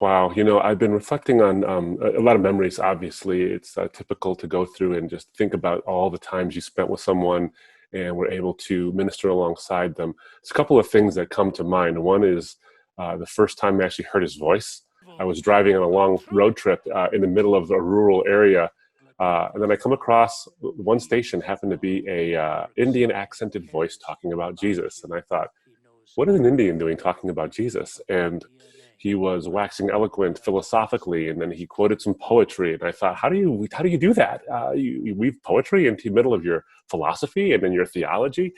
Wow, I've been reflecting on a lot of memories, obviously. It's typical to go through and just think about all the times you spent with someone and were able to minister alongside them. There's a couple of things that come to mind. One is the first time I actually heard his voice. I was driving on a long road trip in the middle of a rural area, and then I come across one station happened to be a Indian accented voice talking about Jesus. And I thought, what is an Indian doing talking about Jesus? And he was waxing eloquent philosophically, and then he quoted some poetry. And I thought, how do you do that? You weave poetry into the middle of your philosophy and then your theology,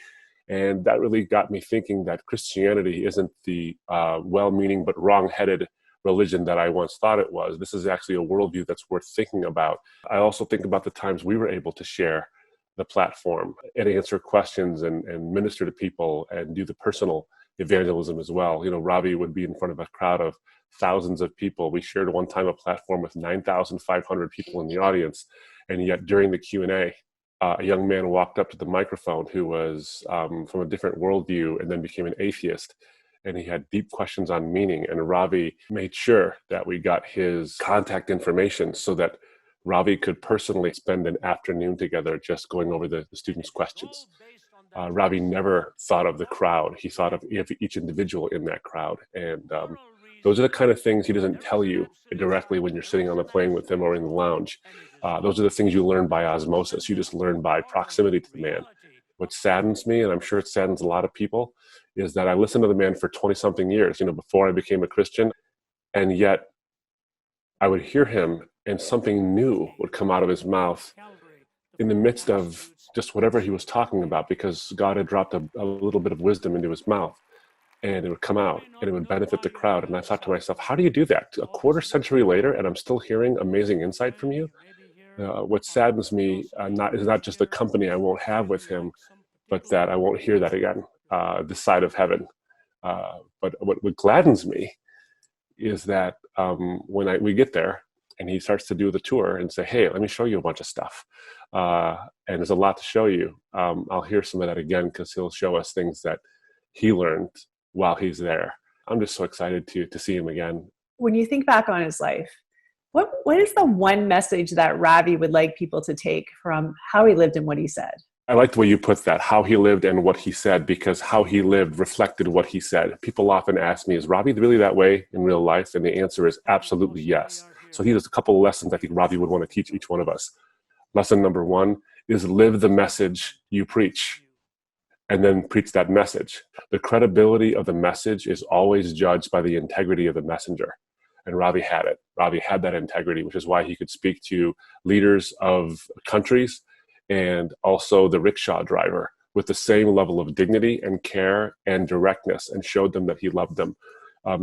and that really got me thinking that Christianity isn't the well-meaning but wrong-headed religion that I once thought it was. This is actually a worldview that's worth thinking about. I also think about the times we were able to share the platform and answer questions and minister to people and do the personal evangelism as well. Ravi would be in front of a crowd of thousands of people. We shared one time a platform with 9,500 people in the audience. And yet during the Q&A, a young man walked up to the microphone who was from a different worldview and then became an atheist. And he had deep questions on meaning. And Ravi made sure that we got his contact information so that Ravi could personally spend an afternoon together just going over the students' questions. Ravi never thought of the crowd. He thought of each individual in that crowd. And those are the kind of things he doesn't tell you directly when you're sitting on the plane with him or in the lounge. Those are the things you learn by osmosis. You just learn by proximity to the man. What saddens me, and I'm sure it saddens a lot of people, is that I listened to the man for 20-something years, before I became a Christian. And yet I would hear him and something new would come out of his mouth in the midst of just whatever he was talking about, because God had dropped a little bit of wisdom into his mouth, and it would come out and it would benefit the crowd. And I thought to myself, how do you do that? A quarter century later, and I'm still hearing amazing insight from you? What saddens me is not just the company I won't have with him, but that I won't hear that again this side of heaven. But what gladdens me is that when we get there, and he starts to do the tour and say, hey, let me show you a bunch of stuff. And there's a lot to show you. I'll hear some of that again because he'll show us things that he learned while he's there. I'm just so excited to see him again. When you think back on his life, what is the one message that Ravi would like people to take from how he lived and what he said? I like the way you put that, how he lived and what he said, because how he lived reflected what he said. People often ask me, is Ravi really that way in real life? And the answer is absolutely yes. So here's a couple of lessons I think Ravi would want to teach each one of us. Lesson number one is live the message you preach, and then preach that message. The credibility of the message is always judged by the integrity of the messenger. And Ravi had it. Ravi had that integrity, which is why he could speak to leaders of countries and also the rickshaw driver with the same level of dignity and care and directness, and showed them that he loved them.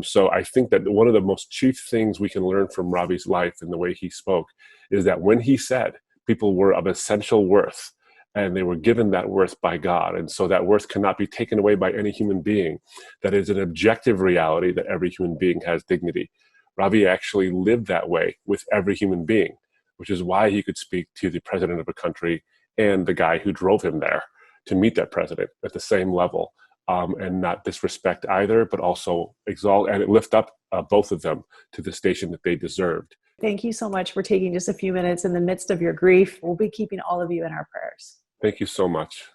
So I think that one of the most chief things we can learn from Ravi's life and the way he spoke is that when he said people were of essential worth, and they were given that worth by God, and so that worth cannot be taken away by any human being, that is an objective reality that every human being has dignity. Ravi actually lived that way with every human being, which is why he could speak to the president of a country and the guy who drove him there to meet that president at the same level, and not disrespect either, but also exalt and lift up both of them to the station that they deserved. Thank you so much for taking just a few minutes in the midst of your grief. We'll be keeping all of you in our prayers. Thank you so much.